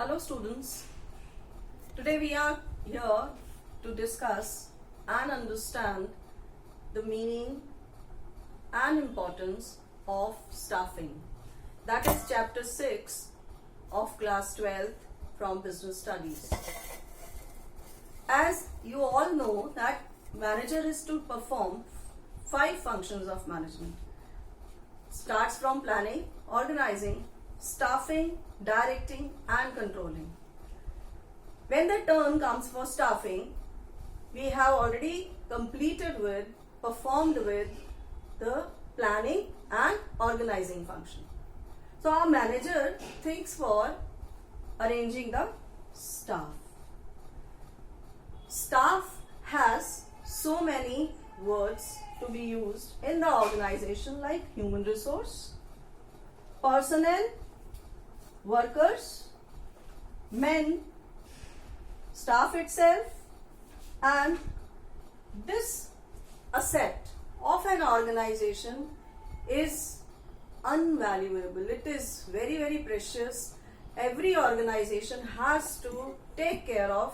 Hello students, today we are here to discuss and understand the meaning and importance of staffing. That is chapter 6 of class 12 from business studies. As you all know that manager is to perform 5 functions of management. Starts from planning, organizing, staffing, directing and controlling. When the turn comes for staffing, we have already performed with the planning and organizing function. So our manager thinks for arranging the staff. Staff has so many words to be used in the organization like human resource, personnel, workers, men, staff itself, and this asset of an organization is invaluable. It is very, very precious. Every organization has to take care of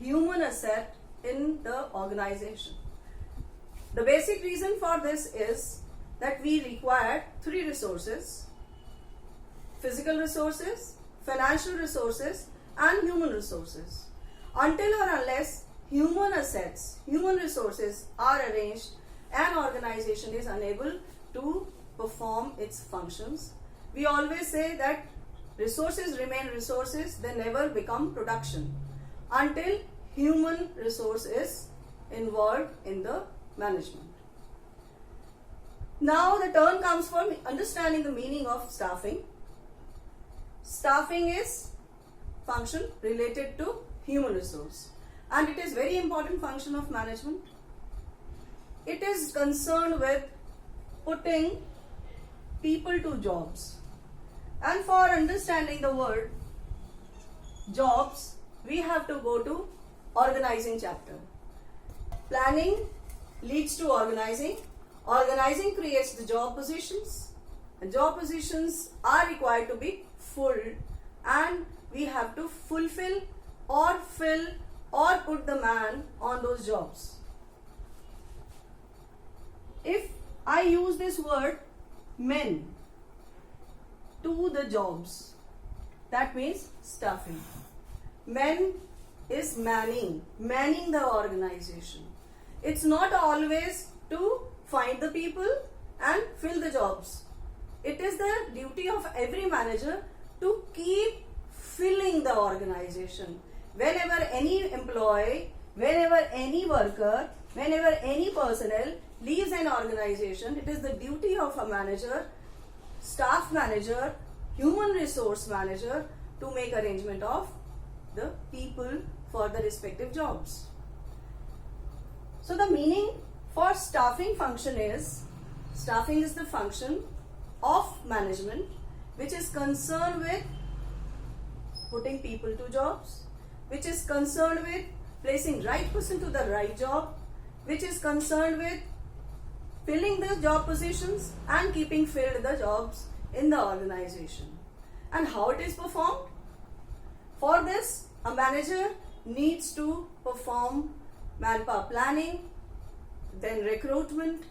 human asset in the organization. The basic reason for this is that we require 3 resources: physical resources, financial resources and human resources. Until or unless human assets, human resources are arranged, an organization is unable to perform its functions. We always say that resources remain resources, they never become production until human resource is involved in the management. Now the turn comes for understanding the meaning of staffing. Staffing is function related to human resource and it is very important function of management. It is concerned with putting people to jobs, and for understanding the word jobs we have to go to organizing chapter. Planning leads to organizing. Organizing creates the job positions. The job positions are required to be filled and we have to fulfill or fill or put the man on those jobs. If I use this word men to the jobs, that means staffing. Men is manning the organization. It's not always to find the people and fill the jobs. It is the duty of every manager to keep filling the organization. Whenever any employee, whenever any worker, whenever any personnel leaves an organization, it is the duty of a manager, staff manager, human resource manager to make arrangement of the people for the respective jobs. So the meaning for staffing function is, staffing is the function of management which is concerned with putting people to jobs, which is concerned with placing right person to the right job, which is concerned with filling the job positions and keeping filled the jobs in the organization. And how it is performed? For this, a manager needs to perform manpower planning, then recruitment,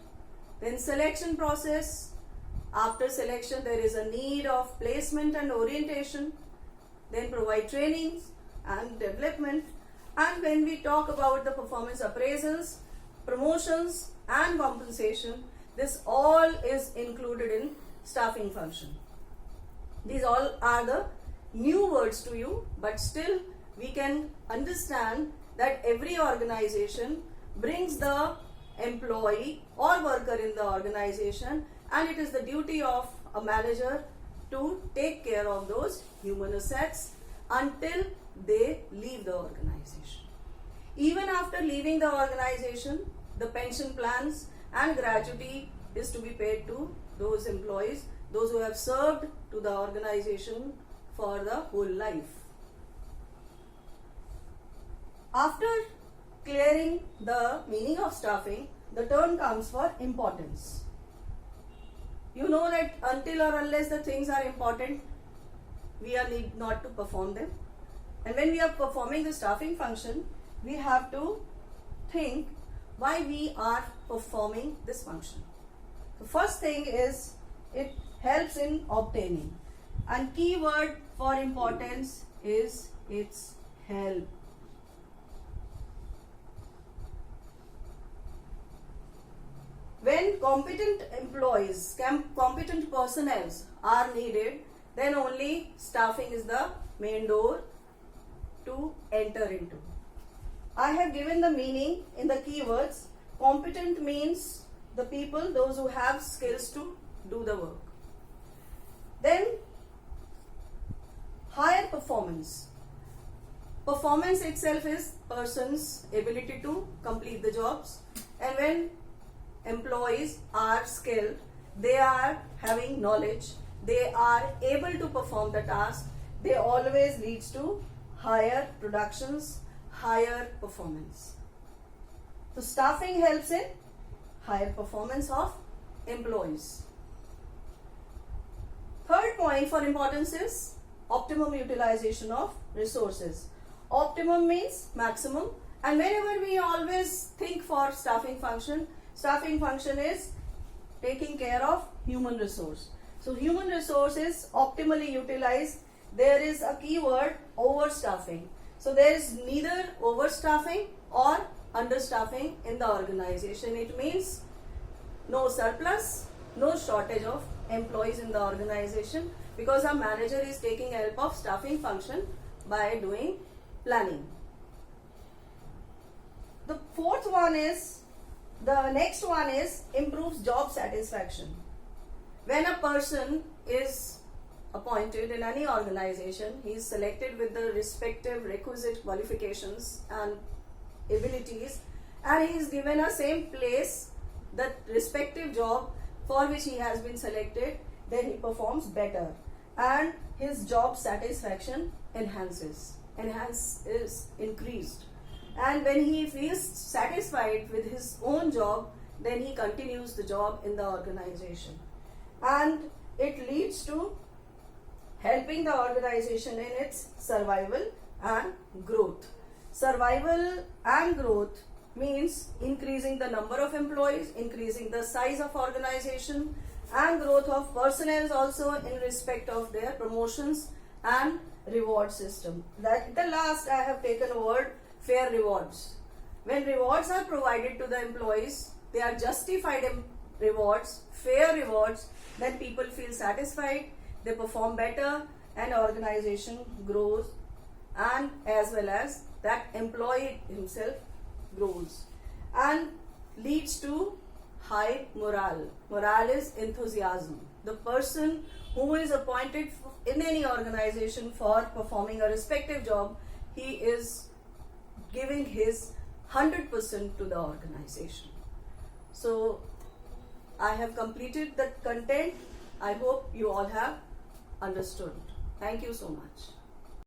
then selection process. After selection, there is a need of placement and orientation, then provide trainings and development. And when we talk about the performance appraisals, promotions and compensation, this all is included in staffing function. These all are the new words to you, but still we can understand that every organization brings the employee or worker in the organization, and it is the duty of a manager to take care of those human assets until they leave the organization. Even after leaving the organization, the pension plans and gratuity is to be paid to those employees, those who have served to the organization for the whole life. After clearing the meaning of staffing, the turn comes for importance. You know that until or unless the things are important, we are need not to perform them. And when we are performing the staffing function, we have to think why we are performing this function. The first thing is it helps in obtaining, and keyword for importance is its help. When competent employees, competent personnel are needed, then only staffing is the main door to enter into. I have given the meaning in the keywords. Competent means the people, those who have skills to do the work. Then higher performance. Performance itself is person's ability to complete the jobs, and when employees are skilled, they are having knowledge, they are able to perform the task, they always leads to higher productions, higher performance. So staffing helps in higher performance of employees. Third point for importance is optimum utilization of resources. Optimum means maximum, and whenever we always think for staffing function is taking care of human resource. So human resource is optimally utilized. There is a keyword overstaffing. So there is neither overstaffing or understaffing in the organization. It means no surplus, no shortage of employees in the organization, because our manager is taking help of staffing function by doing planning. The next one is improves job satisfaction. When a person is appointed in any organization, he is selected with the respective requisite qualifications and abilities, and he is given a same place, the respective job for which he has been selected, then he performs better and his job satisfaction is increased. And when he feels satisfied with his own job, then he continues the job in the organization. And it leads to helping the organization in its survival and growth. Survival and growth means increasing the number of employees, increasing the size of organization, and growth of personnel also in respect of their promotions and reward system. That the last I have taken a word, fair rewards. When rewards are provided to the employees, they are justified rewards, fair rewards, then people feel satisfied, they perform better, and organization grows, and as well as that employee himself grows and leads to high morale. Morale is enthusiasm. The person who is appointed in any organization for performing a respective job, he is giving his 100% to the organization. So I have completed the content. I hope you all have understood. Thank you so much.